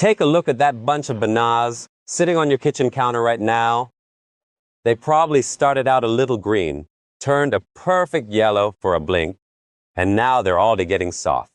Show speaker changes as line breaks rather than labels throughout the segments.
Take a look at that bunch of bananas sitting on your kitchen counter right now. They probably started out a little green, turned a perfect yellow for a blink, and now they're already getting soft.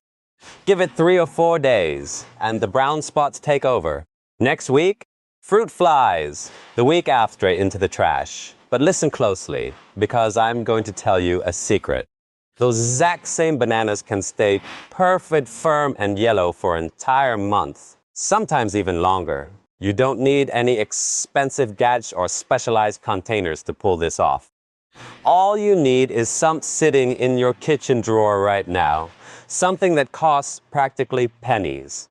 Give it 3 or 4 days, and the brown spots take over. Next week, fruit flies. The week after, into the trash. But listen closely, because I'm going to tell you a secret. Those exact same bananas can stay perfect, firm, and yellow for an entire month, sometimes even longer. You don't need any expensive gadgets or specialized containers to pull this off. All you need is something sitting in your kitchen drawer right now, something that costs practically pennies.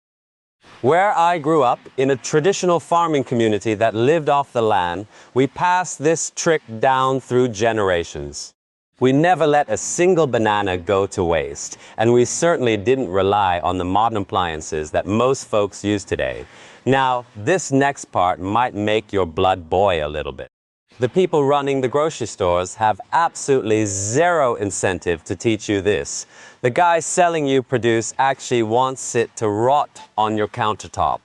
Where I grew up, in a traditional farming community that lived off the land, we passed this trick down through generations. We never let a single banana go to waste, and we certainly didn't rely on the modern appliances that most folks use today. Now, this next part might make your blood boil a little bit. The people running the grocery stores have absolutely zero incentive to teach you this. The guy selling you produce actually wants it to rot on your countertop.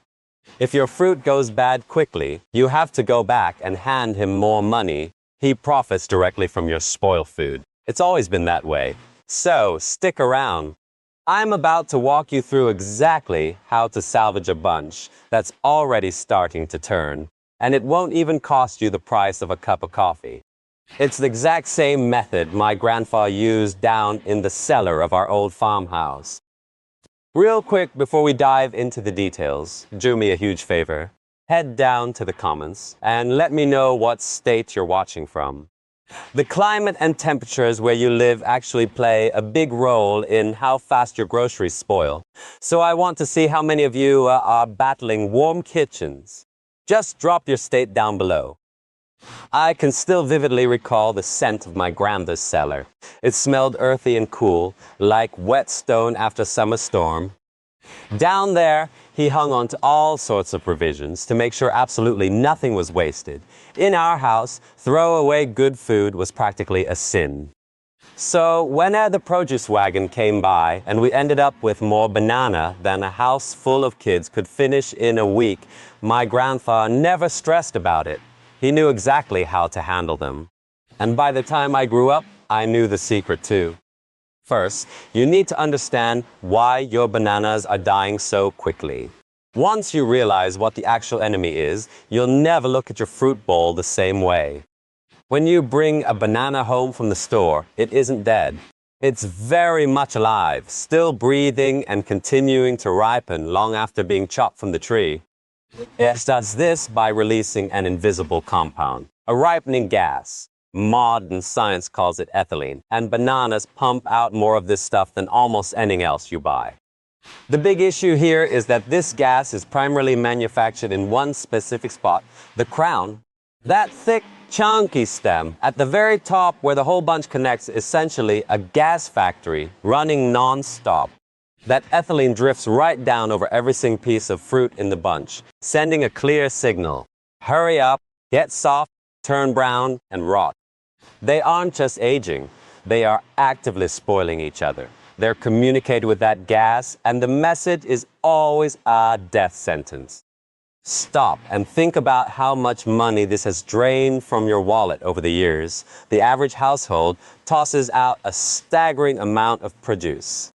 If your fruit goes bad quickly, you have to go back and hand him more money. He profits directly from your spoiled food. It's always been that way. So, stick around. I'm about to walk you through exactly how to salvage a bunch that's already starting to turn. And it won't even cost you the price of a cup of coffee. It's the exact same method my grandfather used down in the cellar of our old farmhouse. Real quick before we dive into the details, do me a huge favor. Head down to the comments and let me know what state you're watching from. The climate and temperatures where you live actually play a big role in how fast your groceries spoil. So I want to see how many of you are battling warm kitchens. Just drop your state down below. I can still vividly recall the scent of my grandmother's cellar. It smelled earthy and cool, like wet stone after a summer storm. Down there, he hung on to all sorts of provisions to make sure absolutely nothing was wasted. In our house, throw away good food was practically a sin. So when the produce wagon came by and we ended up with more banana than a house full of kids could finish in a week, my grandfather never stressed about it. He knew exactly how to handle them. And by the time I grew up, I knew the secret too. First, you need to understand why your bananas are dying so quickly. Once you realize what the actual enemy is, you'll never look at your fruit bowl the same way. When you bring a banana home from the store, it isn't dead. It's very much alive, still breathing and continuing to ripen long after being chopped from the tree. It does this by releasing an invisible compound, a ripening gas. Modern science calls it ethylene, and bananas pump out more of this stuff than almost anything else you buy. The big issue here is that this gas is primarily manufactured in one specific spot, the crown. That thick, chunky stem at the very top where the whole bunch connects is essentially a gas factory running non-stop. That ethylene drifts right down over every single piece of fruit in the bunch, sending a clear signal. Hurry up, get soft, turn brown, and rot. They aren't just aging, they are actively spoiling each other. They're communicating with that gas, and the message is always a death sentence. Stop and think about how much money this has drained from your wallet over the years. The average household tosses out a staggering amount of produce.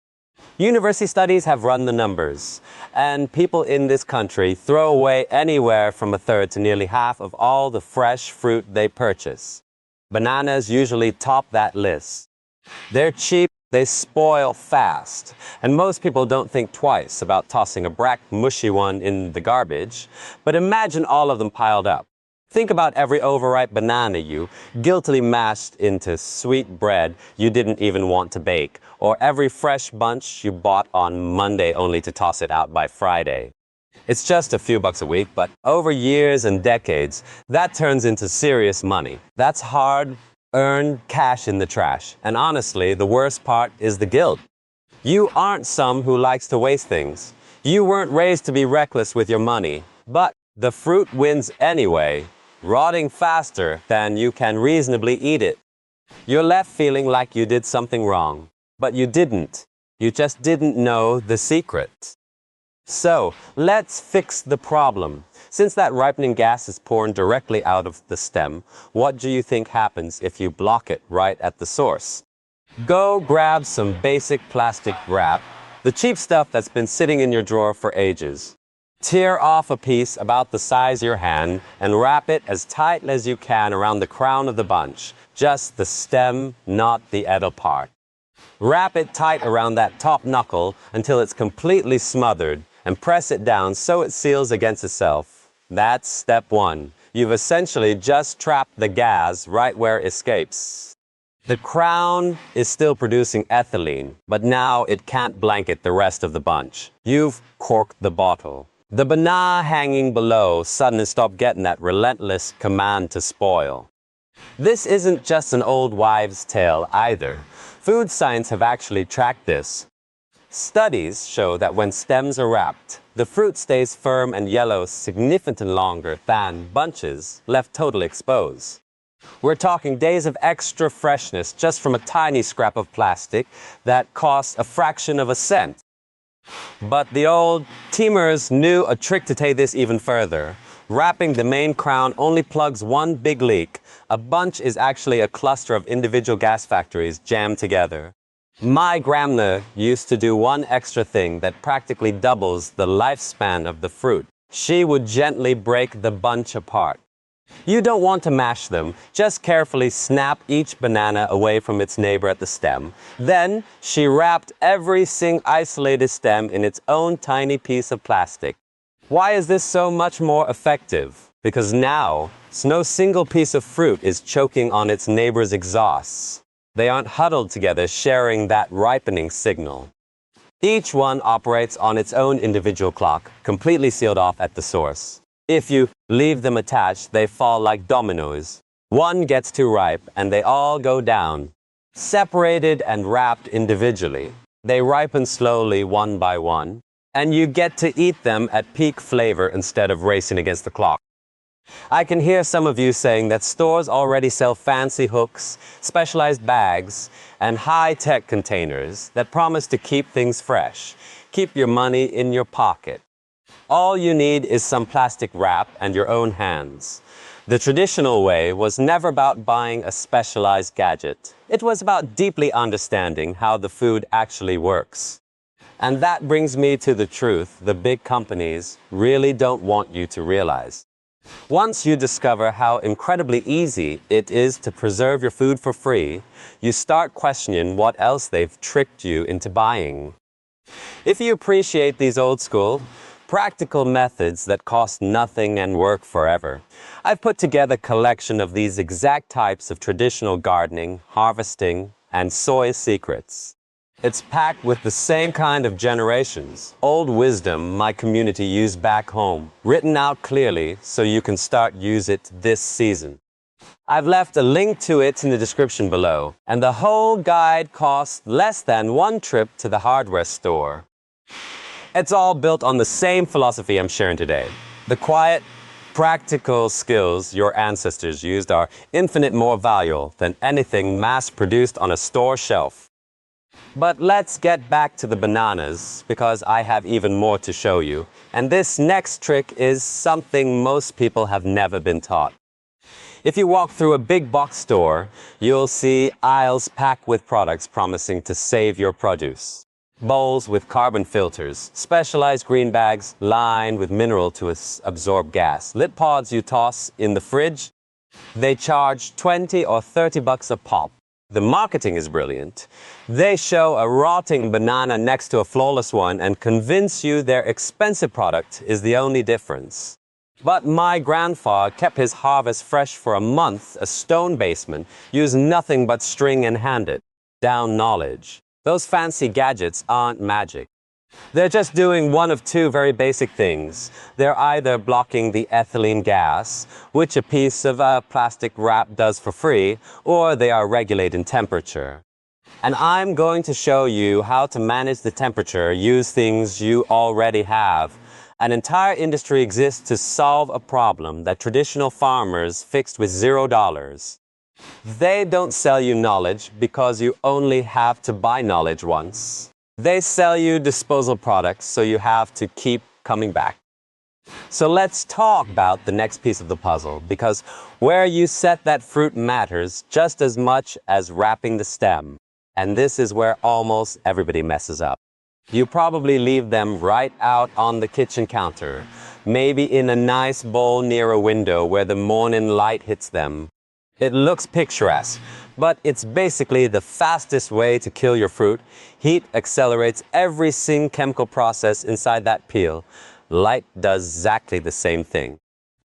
University studies have run the numbers, and people in this country throw away anywhere from a third to nearly half of all the fresh fruit they purchase. Bananas usually top that list. They're cheap, they spoil fast, and most people don't think twice about tossing a black, mushy one in the garbage. But imagine all of them piled up. Think about every overripe banana you guiltily mashed into sweet bread you didn't even want to bake, or every fresh bunch you bought on Monday only to toss it out by Friday. It's just a few bucks a week, but over years and decades, that turns into serious money. That's hard-earned cash in the trash. And honestly, the worst part is the guilt. You aren't some who likes to waste things. You weren't raised to be reckless with your money, but the fruit wins anyway, rotting faster than you can reasonably eat it. You're left feeling like you did something wrong, but you didn't. You just didn't know the secret. So, let's fix the problem. Since that ripening gas is pouring directly out of the stem, what do you think happens if you block it right at the source? Go grab some basic plastic wrap, the cheap stuff that's been sitting in your drawer for ages. Tear off a piece about the size of your hand and wrap it as tight as you can around the crown of the bunch, just the stem, not the edible part. Wrap it tight around that top knuckle until it's completely smothered and press it down so it seals against itself. That's step one. You've essentially just trapped the gas right where it escapes. The crown is still producing ethylene, but now it can't blanket the rest of the bunch. You've corked the bottle. The banana hanging below suddenly stopped getting that relentless command to spoil. This isn't just an old wives' tale either. Food science have actually tracked this. Studies show that when stems are wrapped, the fruit stays firm and yellow significantly longer than bunches left totally exposed. We're talking days of extra freshness just from a tiny scrap of plastic that costs a fraction of a cent. But the old teamers knew a trick to take this even further. Wrapping the main crown only plugs one big leak. A bunch is actually a cluster of individual gas factories jammed together. My grandma used to do one extra thing that practically doubles the lifespan of the fruit. She would gently break the bunch apart. You don't want to mash them, just carefully snap each banana away from its neighbor at the stem. Then, she wrapped every isolated stem in its own tiny piece of plastic. Why is this so much more effective? Because now, no single piece of fruit is choking on its neighbor's exhausts. They aren't huddled together, sharing that ripening signal. Each one operates on its own individual clock, completely sealed off at the source. If you leave them attached, they fall like dominoes. One gets too ripe, and they all go down. Separated and wrapped individually, they ripen slowly one by one, and you get to eat them at peak flavor instead of racing against the clock. I can hear some of you saying that stores already sell fancy hooks, specialized bags, and high-tech containers that promise to keep things fresh. Keep your money in your pocket. All you need is some plastic wrap and your own hands. The traditional way was never about buying a specialized gadget. It was about deeply understanding how the food actually works. And that brings me to the truth the big companies really don't want you to realize. Once you discover how incredibly easy it is to preserve your food for free, you start questioning what else they've tricked you into buying. If you appreciate these old school, practical methods that cost nothing and work forever, I've put together a collection of these exact types of traditional gardening, harvesting, and soy secrets. It's packed with the same kind of generations, old wisdom my community used back home, written out clearly so you can start use it this season. I've left a link to it in the description below, and the whole guide costs less than one trip to the hardware store. It's all built on the same philosophy I'm sharing today. The quiet, practical skills your ancestors used are infinite more valuable than anything mass-produced on a store shelf. But let's get back to the bananas, because I have even more to show you. And this next trick is something most people have never been taught. If you walk through a big box store, you'll see aisles packed with products promising to save your produce. Bowls with carbon filters, specialized green bags lined with mineral to absorb gas, lit pods you toss in the fridge. They charge 20 or 30 bucks a pop. The marketing is brilliant. They show a rotting banana next to a flawless one and convince you their expensive product is the only difference. But my grandfather kept his harvest fresh for a month, a stone basement, used nothing but string and handed down knowledge. Those fancy gadgets aren't magic. They're just doing one of two very basic things. They're either blocking the ethylene gas, which a piece of plastic wrap does for free, or they are regulating temperature. And I'm going to show you how to manage the temperature, use things you already have. An entire industry exists to solve a problem that traditional farmers fixed with $0. They don't sell you knowledge because you only have to buy knowledge once. They sell you disposal products, so you have to keep coming back. So let's talk about the next piece of the puzzle, because where you set that fruit matters just as much as wrapping the stem. And this is where almost everybody messes up. You probably leave them right out on the kitchen counter, maybe in a nice bowl near a window where the morning light hits them. It looks picturesque, but it's basically the fastest way to kill your fruit. Heat accelerates every single chemical process inside that peel. Light does exactly the same thing.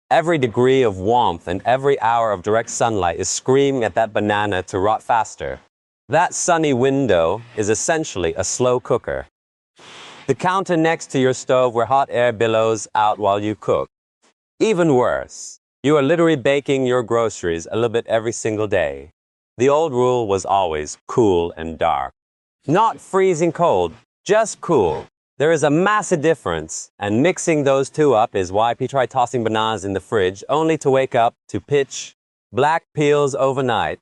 Every degree of warmth and every hour of direct sunlight is screaming at that banana to rot faster. That sunny window is essentially a slow cooker. The counter next to your stove where hot air billows out while you cook. Even worse, you are literally baking your groceries a little bit every single day. The old rule was always cool and dark. Not freezing cold, just cool. There is a massive difference, and mixing those two up is why people try tossing bananas in the fridge only to wake up to pitch black peels overnight.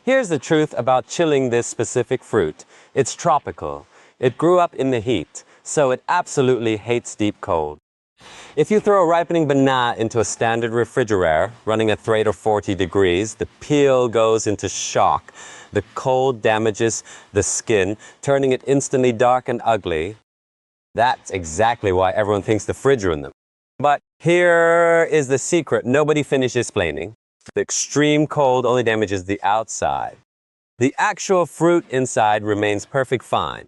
Here's the truth about chilling this specific fruit. It's tropical. It grew up in the heat, so it absolutely hates deep cold. If you throw a ripening banana into a standard refrigerator running at 30 or 40 degrees, the peel goes into shock. The cold damages the skin, turning it instantly dark and ugly. That's exactly why everyone thinks the fridge ruined them. But here is the secret nobody finishes explaining. The extreme cold only damages the outside. The actual fruit inside remains perfect fine.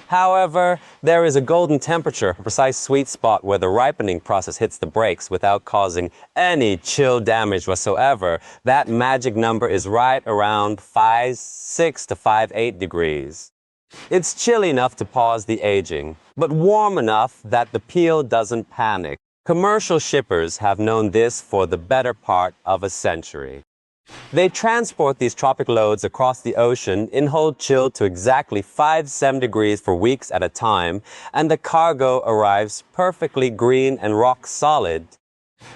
However, there is a golden temperature, a precise sweet spot where the ripening process hits the brakes without causing any chill damage whatsoever. That magic number is right around 5.6 to 5.8 degrees. It's chilly enough to pause the aging, but warm enough that the peel doesn't panic. Commercial shippers have known this for the better part of a century. They transport these tropic loads across the ocean in hold chill to exactly 5-7 degrees for weeks at a time, and the cargo arrives perfectly green and rock solid.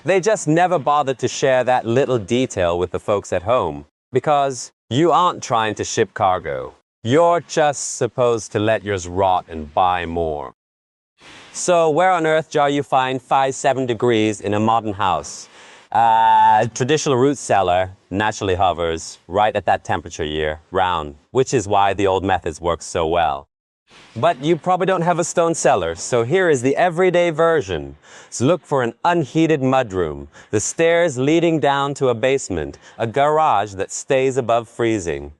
They just never bothered to share that little detail with the folks at home, because you aren't trying to ship cargo. You're just supposed to let yours rot and buy more. So where on earth do you find 5-7 degrees in a modern house? A traditional root cellar naturally hovers right at that temperature year-round, which is why the old methods work so well. But you probably don't have a stone cellar, so here is the everyday version. So look for an unheated mudroom, the stairs leading down to a basement, a garage that stays above freezing,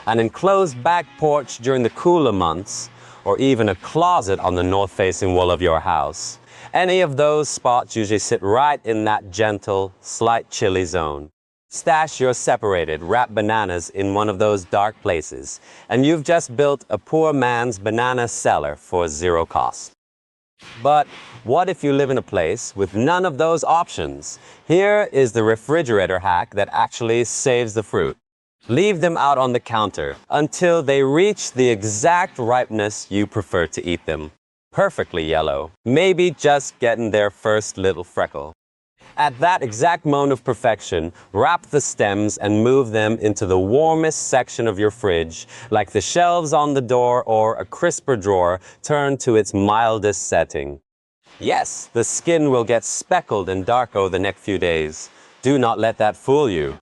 an enclosed back porch during the cooler months, or even a closet on the north-facing wall of your house. Any of those spots usually sit right in that gentle, slight chilly zone. Stash your separated, wrapped bananas in one of those dark places, and you've just built a poor man's banana cellar for zero cost. But what if you live in a place with none of those options? Here is the refrigerator hack that actually saves the fruit. Leave them out on the counter until they reach the exact ripeness you prefer to eat them. Perfectly yellow, maybe just getting their first little freckle. At that exact moment of perfection, wrap the stems and move them into the warmest section of your fridge, like the shelves on the door or a crisper drawer turned to its mildest setting. Yes, the skin will get speckled and dark over the next few days. Do not let that fool you.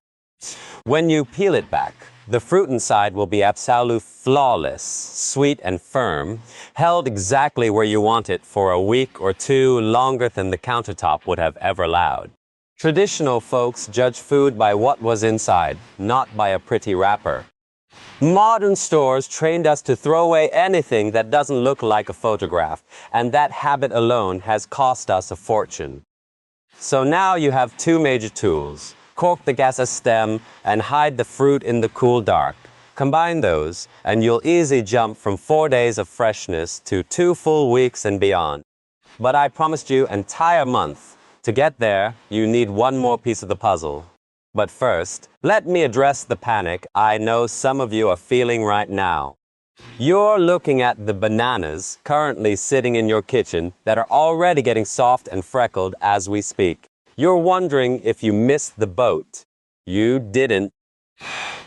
When you peel it back, the fruit inside will be absolutely flawless, sweet and firm, held exactly where you want it for a week or two longer than the countertop would have ever allowed. Traditional folks judge food by what was inside, not by a pretty wrapper. Modern stores trained us to throw away anything that doesn't look like a photograph, and that habit alone has cost us a fortune. So now you have two major tools. Cork the gaseous stem and hide the fruit in the cool dark. Combine those, and you'll easily jump from 4 days of freshness to 2 full weeks and beyond. But I promised you an entire month. To get there, you need one more piece of the puzzle. But first, let me address the panic I know some of you are feeling right now. You're looking at the bananas currently sitting in your kitchen that are already getting soft and freckled as we speak. You're wondering if you missed the boat. You didn't.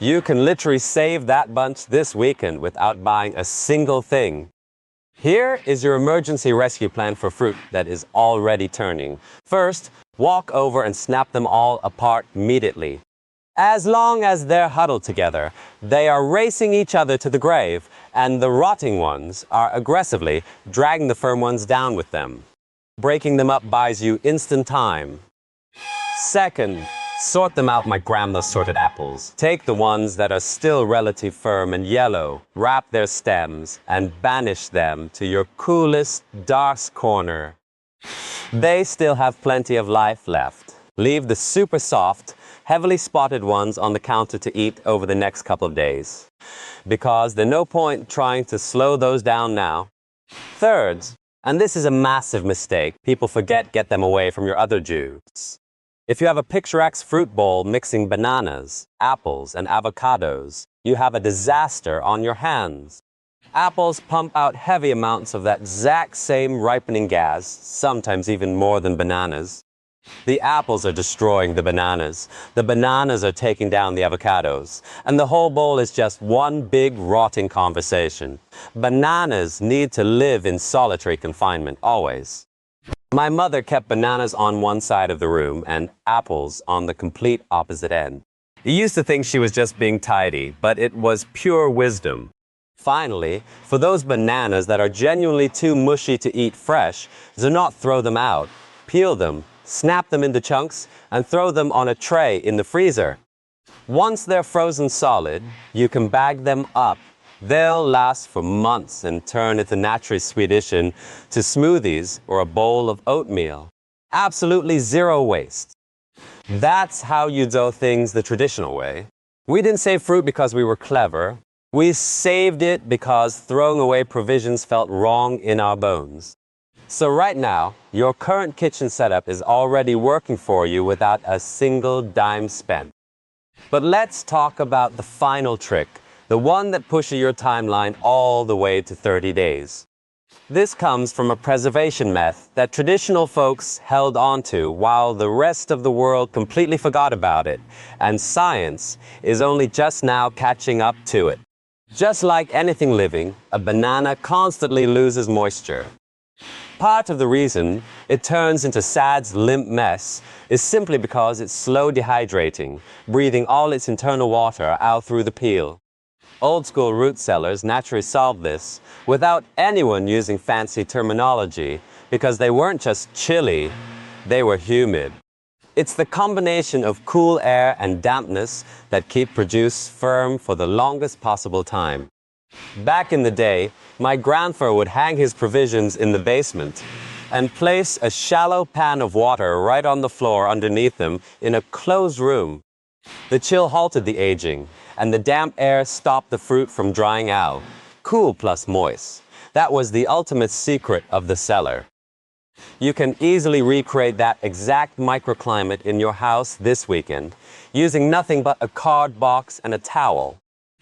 You can literally save that bunch this weekend without buying a single thing. Here is your emergency rescue plan for fruit that is already turning. First, walk over and snap them all apart immediately. As long as they're huddled together, they are racing each other to the grave, and the rotting ones are aggressively dragging the firm ones down with them. Breaking them up buys you instant time. Second, sort them out like grandma sorted apples. Take the ones that are still relatively firm and yellow, wrap their stems, and banish them to your coolest, darkest corner. They still have plenty of life left. Leave the super soft, heavily spotted ones on the counter to eat over the next couple of days, because there's no point trying to slow those down now. Third, and this is a massive mistake, people forget get them away from your other juice. If you have a picturesque fruit bowl mixing bananas, apples, and avocados, you have a disaster on your hands. Apples pump out heavy amounts of that exact same ripening gas, sometimes even more than bananas. The apples are destroying the bananas are taking down the avocados, and the whole bowl is just one big rotting conversation. Bananas need to live in solitary confinement, always. My mother kept bananas on one side of the room and apples on the complete opposite end. You used to think she was just being tidy, but it was pure wisdom. Finally, for those bananas that are genuinely too mushy to eat fresh, do not throw them out. Peel them, snap them into chunks, and throw them on a tray in the freezer. Once they're frozen solid, you can bag them up. They'll last for months and turn into naturally sweet addition to smoothies or a bowl of oatmeal. Absolutely zero waste. That's how you do things the traditional way. We didn't save fruit because we were clever. We saved it because throwing away provisions felt wrong in our bones. So right now, your current kitchen setup is already working for you without a single dime spent. But let's talk about the final trick, the one that pushes your timeline all the way to 30 days. This comes from a preservation method that traditional folks held onto while the rest of the world completely forgot about it, and science is only just now catching up to it. Just like anything living, a banana constantly loses moisture. Part of the reason it turns into sad, limp mess is simply because it's slow dehydrating, breathing all its internal water out through the peel. Old-school root cellars naturally solved this without anyone using fancy terminology because they weren't just chilly, they were humid. It's the combination of cool air and dampness that keep produce firm for the longest possible time. Back in the day, my grandfather would hang his provisions in the basement and place a shallow pan of water right on the floor underneath them in a closed room. The chill halted the aging, and the damp air stopped the fruit from drying out. Cool plus moist. That was the ultimate secret of the cellar. You can easily recreate that exact microclimate in your house this weekend, using nothing but a card box and a towel.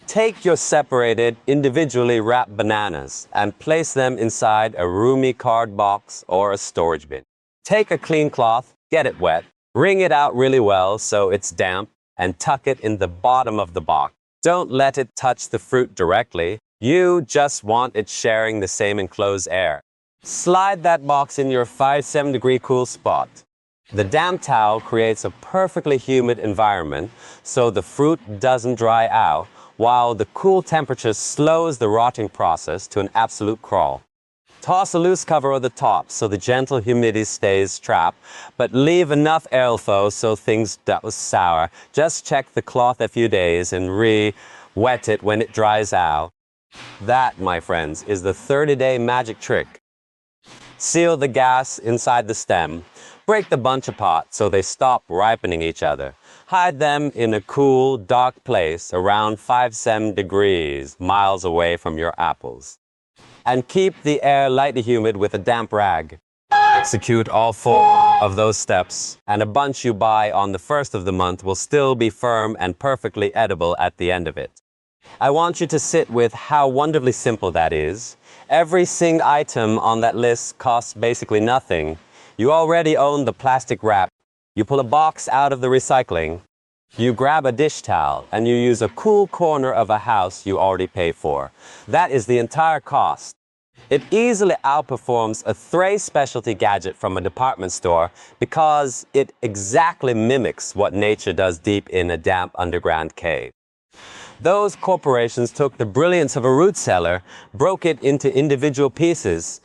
Take your separated, individually wrapped bananas and place them inside a roomy card box or a storage bin. Take a clean cloth, get it wet, wring it out really well so it's damp, and tuck it in the bottom of the box. Don't let it touch the fruit directly. You just want it sharing the same enclosed air. Slide that box in your 5-7 degree cool spot. The damp towel creates a perfectly humid environment so the fruit doesn't dry out, while the cool temperature slows the rotting process to an absolute crawl. Toss a loose cover over the top so the gentle humidity stays trapped, but leave enough airflow so things don't sour. Just check the cloth a few days and re-wet it when it dries out. That, my friends, is the 30-day magic trick. Seal the gas inside the stem. Break the bunch apart so they stop ripening each other. Hide them in a cool, dark place around 5-7 degrees, miles away from your apples. And keep the air lightly humid with a damp rag. Execute all 4 of those steps, and a bunch you buy on the 1st of the month will still be firm and perfectly edible at the end of it. I want you to sit with how wonderfully simple that is. Every single item on that list costs basically nothing. You already own the plastic wrap. You pull a box out of the recycling. You grab a dish towel and you use a cool corner of a house you already pay for. That is the entire cost. It easily outperforms a Thray specialty gadget from a department store because it exactly mimics what nature does deep in a damp underground cave. Those corporations took the brilliance of a root cellar, broke it into individual pieces,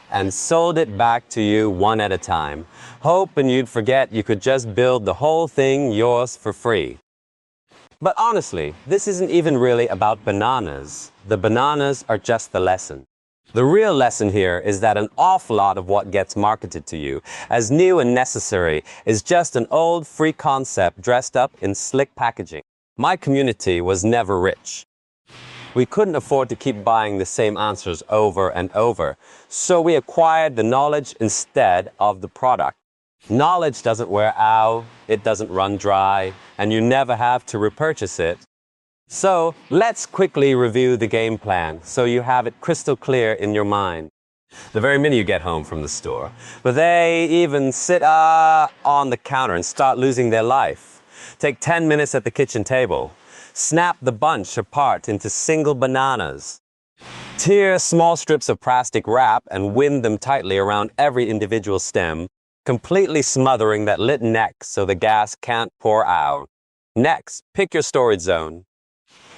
and sold it back to you one at a time, hoping you'd forget you could just build the whole thing yours for free. But honestly, this isn't even really about bananas. The bananas are just the lesson. The real lesson here is that an awful lot of what gets marketed to you as new and necessary is just an old free concept dressed up in slick packaging. My community was never rich. We couldn't afford to keep buying the same answers over and over, so we acquired the knowledge instead of the product. Knowledge doesn't wear out, it doesn't run dry, and you never have to repurchase it. So let's quickly review the game plan so you have it crystal clear in your mind the very minute you get home from the store. But they even sit on the counter and start losing their life. Take 10 minutes at the kitchen table. Snap the bunch apart into single bananas. Tear small strips of plastic wrap and wind them tightly around every individual stem, completely smothering that lit neck so the gas can't pour out. Next, pick your storage zone.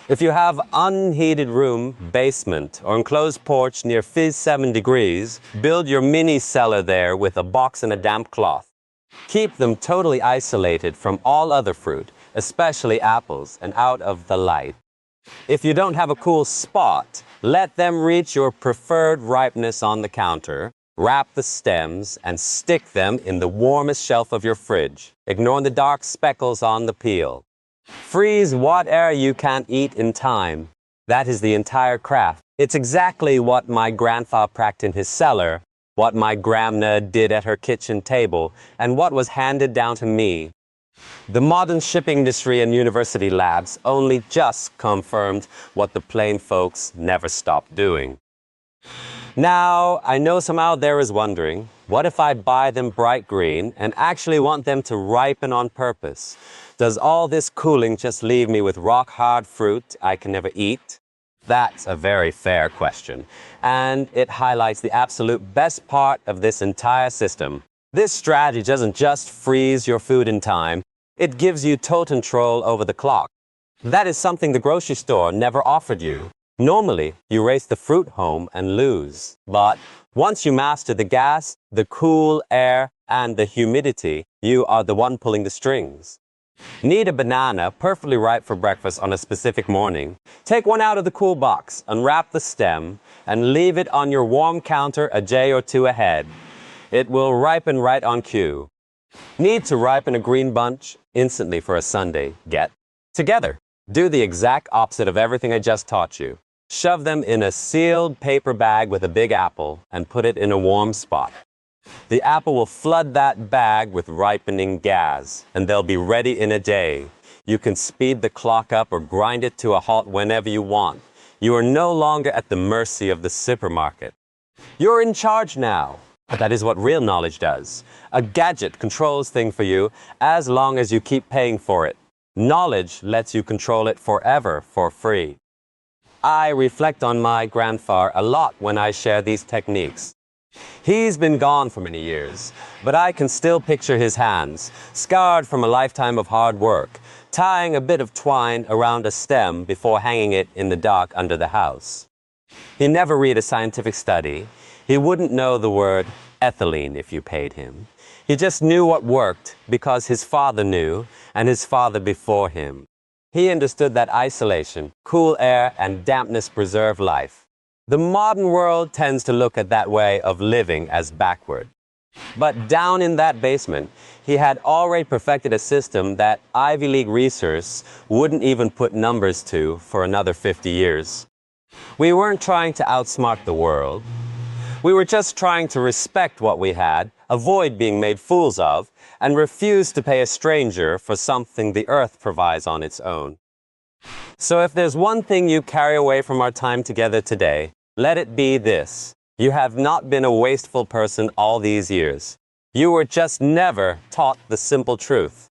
If you have unheated room, basement, or enclosed porch near 57 degrees, build your mini cellar there with a box and a damp cloth. Keep them totally isolated from all other fruit, especially apples, and out of the light. If you don't have a cool spot, let them reach your preferred ripeness on the counter. Wrap the stems and stick them in the warmest shelf of your fridge, ignoring the dark speckles on the peel. Freeze whatever you can't eat in time. That is the entire craft. It's exactly what my grandfather practiced in his cellar, what my grandma did at her kitchen table, and what was handed down to me. The modern shipping industry and university labs only just confirmed what the plain folks never stopped doing. Now, I know some out there is wondering, what if I buy them bright green and actually want them to ripen on purpose? Does all this cooling just leave me with rock-hard fruit I can never eat? That's a very fair question, and it highlights the absolute best part of this entire system. This strategy doesn't just freeze your food in time, it gives you total control over the clock. That is something the grocery store never offered you. Normally, you race the fruit home and lose. But once you master the gas, the cool air, and the humidity, you are the one pulling the strings. Need a banana perfectly ripe for breakfast on a specific morning? Take one out of the cool box, unwrap the stem, and leave it on your warm counter a day or two ahead. It will ripen right on cue. Need to ripen a green bunch instantly for a Sunday? Get together. Do the exact opposite of everything I just taught you. Shove them in a sealed paper bag with a big apple and put it in a warm spot. The apple will flood that bag with ripening gas, and they'll be ready in a day. You can speed the clock up or grind it to a halt whenever you want. You are no longer at the mercy of the supermarket. You're in charge now. But that is what real knowledge does. A gadget controls things for you as long as you keep paying for it. Knowledge lets you control it forever for free. I reflect on my grandfather a lot when I share these techniques. He's been gone for many years, but I can still picture his hands, scarred from a lifetime of hard work, tying a bit of twine around a stem before hanging it in the dark under the house. He never read a scientific study. He wouldn't know the word ethylene if you paid him. He just knew what worked because his father knew and his father before him. He understood that isolation, cool air, and dampness preserve life. The modern world tends to look at that way of living as backward. But down in that basement, he had already perfected a system that Ivy League research wouldn't even put numbers to for another 50 years. We weren't trying to outsmart the world. We were just trying to respect what we had, avoid being made fools of, and refuse to pay a stranger for something the earth provides on its own. So if there's one thing you carry away from our time together today, let it be this. You have not been a wasteful person all these years. You were just never taught the simple truth.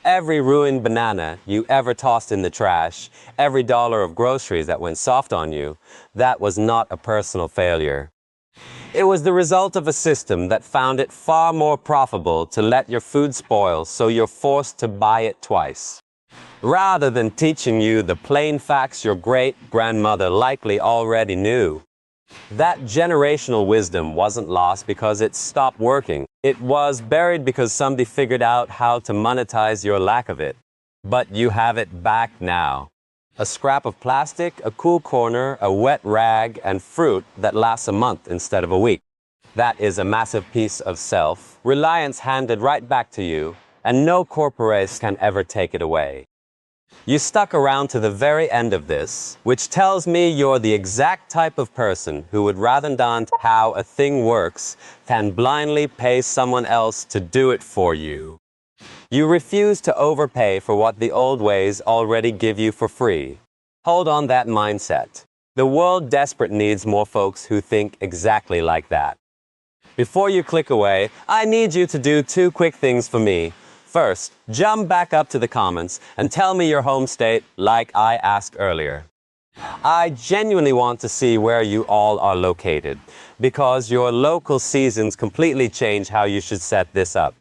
Every ruined banana you ever tossed in the trash, every dollar of groceries that went soft on you, that was not a personal failure. It was the result of a system that found it far more profitable to let your food spoil, so you're forced to buy it twice. Rather than teaching you the plain facts your great-grandmother likely already knew. That generational wisdom wasn't lost because it stopped working. It was buried because somebody figured out how to monetize your lack of it. But you have it back now. A scrap of plastic, a cool corner, a wet rag, and fruit that lasts a month instead of a week. That is a massive piece of self-reliance handed right back to you, and no corporation can ever take it away. You stuck around to the very end of this, which tells me you're the exact type of person who would rather than how a thing works than blindly pay someone else to do it for you. You refuse to overpay for what the old ways already give you for free. Hold on that mindset. The world desperately needs more folks who think exactly like that. Before you click away, I need you to do 2 quick things for me. First, jump back up to the comments and tell me your home state like I asked earlier. I genuinely want to see where you all are located, because your local seasons completely change how you should set this up.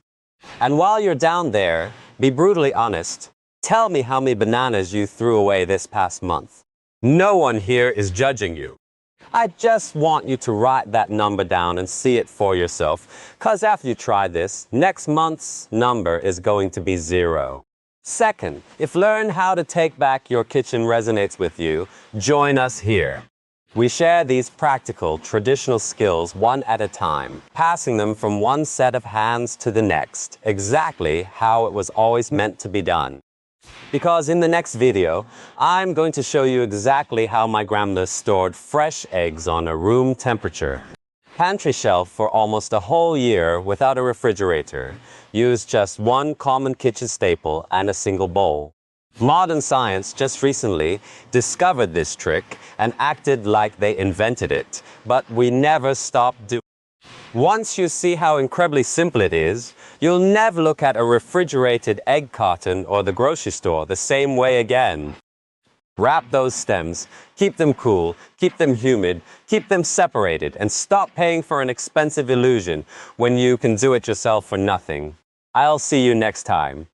And while you're down there, be brutally honest. Tell me how many bananas you threw away this past month. No one here is judging you. I just want you to write that number down and see it for yourself, because after you try this, next month's number is going to be 0. Second, if learn how to take back your kitchen resonates with you, join us here. We share these practical, traditional skills one at a time, passing them from one set of hands to the next, exactly how it was always meant to be done. Because in the next video, I'm going to show you exactly how my grandmother stored fresh eggs on a room temperature pantry shelf for almost a whole year without a refrigerator, used just one common kitchen staple and a single bowl. Modern science just recently discovered this trick and acted like they invented it, but we never stopped doing it. Once you see how incredibly simple it is, you'll never look at a refrigerated egg carton or the grocery store the same way again. Wrap those stems, keep them cool, keep them humid, keep them separated, and stop paying for an expensive illusion when you can do it yourself for nothing. I'll see you next time.